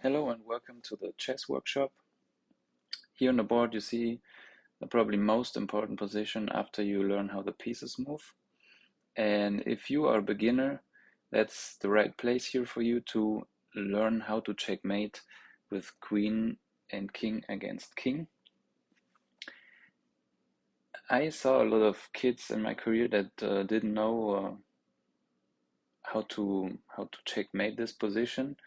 Hello and welcome to the chess workshop. Here on the board you see the probably most important position after you learn how the pieces move. And if you are a beginner, that's the right place here for you to learn how to checkmate with queen and king against king. I saw a lot of kids in my career that didn't know how to checkmate this position,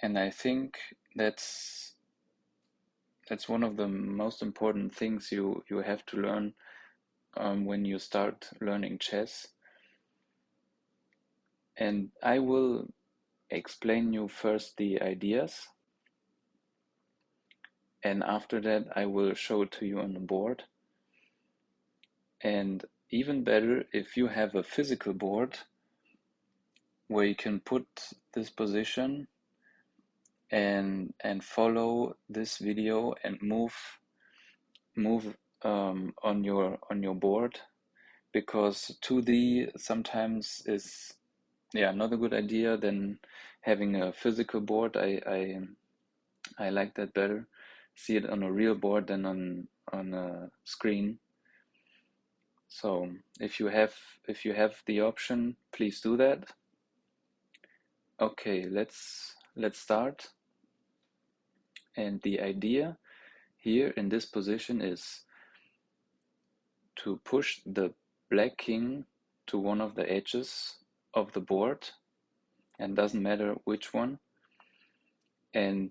and I think that's one of the most important things you have to learn when you start learning chess. And I will explain you first the ideas, and after that I will show it to you on the board. And even better, if you have a physical board where you can put this position and follow this video and move on your board, because 2D sometimes is not a good idea than having a physical board. I like that better. See it on a real board than on a screen. So if you have the option, please do that. Okay, let's start. And the idea here in this position is to push the black king to one of the edges of the board, and doesn't matter which one. And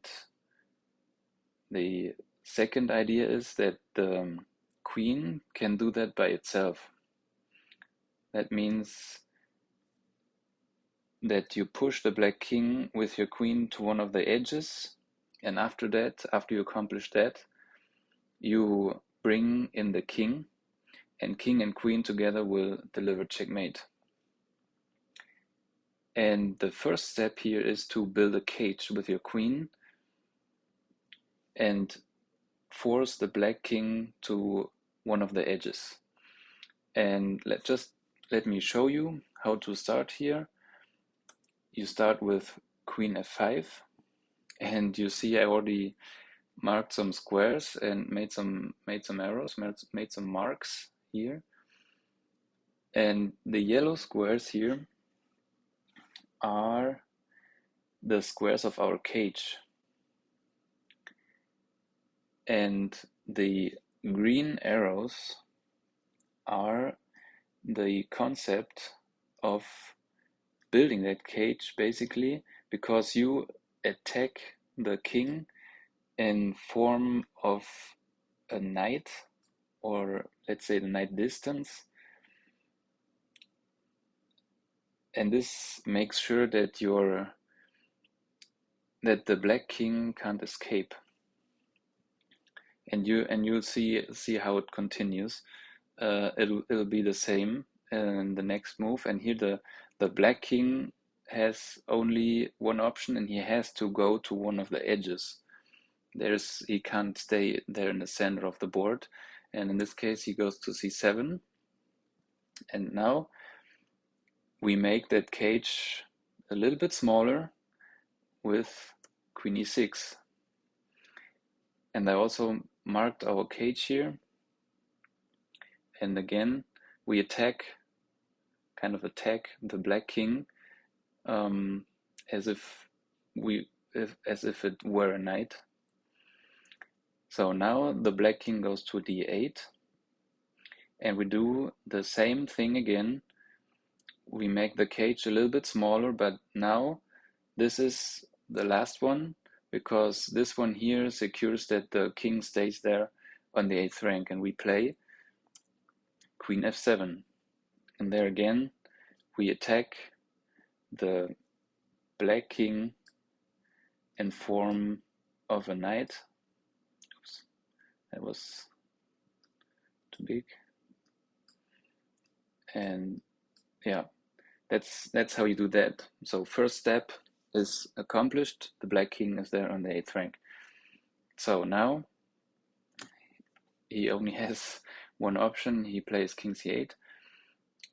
the second idea is that the queen can do that by itself. That means that you push the black king with your queen to one of the edges, and after you accomplish that, you bring in the king, and king and queen together will deliver checkmate. And the first step here is to build a cage with your queen and force the black king to one of the edges. And let me show you how to start here. You start with queen f5, and you see I already marked some squares and made some arrows, made some marks here. And the yellow squares here are the squares of our cage. And the green arrows are the concept of building that cage, basically, because you attack the king in form of a knight, or let's say the knight distance, and this makes sure that the black king can't escape. And you'll see how it continues. It'll be the same in the next move. And here the black king has only one option, and he has to go to one of the edges. He can't stay there in the center of the board, and in this case he goes to c7. And now we make that cage a little bit smaller with queen e6. And I also marked our cage here, and again we attack the black king as if it were a knight. So now the black king goes to d8, and we do the same thing again. We make the cage a little bit smaller, but now this is the last one, because this one here secures that the king stays there on the 8th rank, and we play queen f7. And there again we attack the black king in form of a knight. Oops, that was too big. And yeah, that's how you do that. So first step is accomplished. The black king is there on the 8th rank. So now he only has one option. He plays king c8,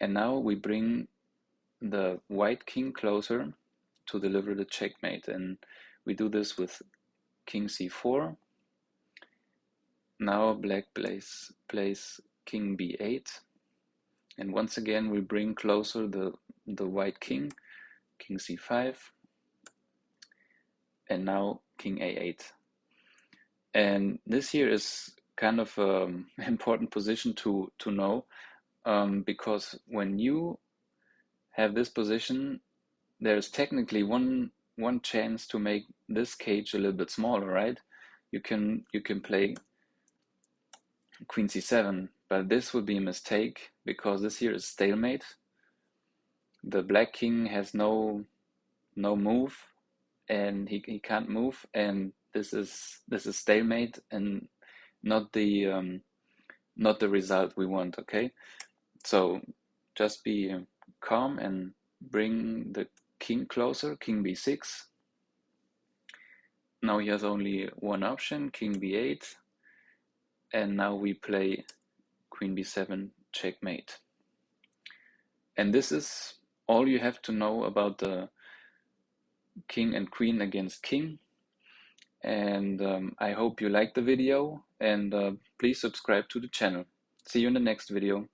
and now we bring the white king closer to deliver the checkmate. And We do this with king c4. Now black plays king b8, and once again we bring closer the white king c5, and now king a8. And this here is kind of an important position to know, because when you have this position, there's technically one chance to make this cage a little bit smaller, right? You can play queen c7, but this would be a mistake because this here is stalemate. The black king has no move, and he can't move, and this is stalemate and not the result we want. Okay, so just be calm and bring the king closer, king b6. Now he has only one option, king b8, and now we play queen b7 checkmate. And this is all you have to know about the king and queen against king. And I hope you liked the video, and please subscribe to the channel. See you in the next video.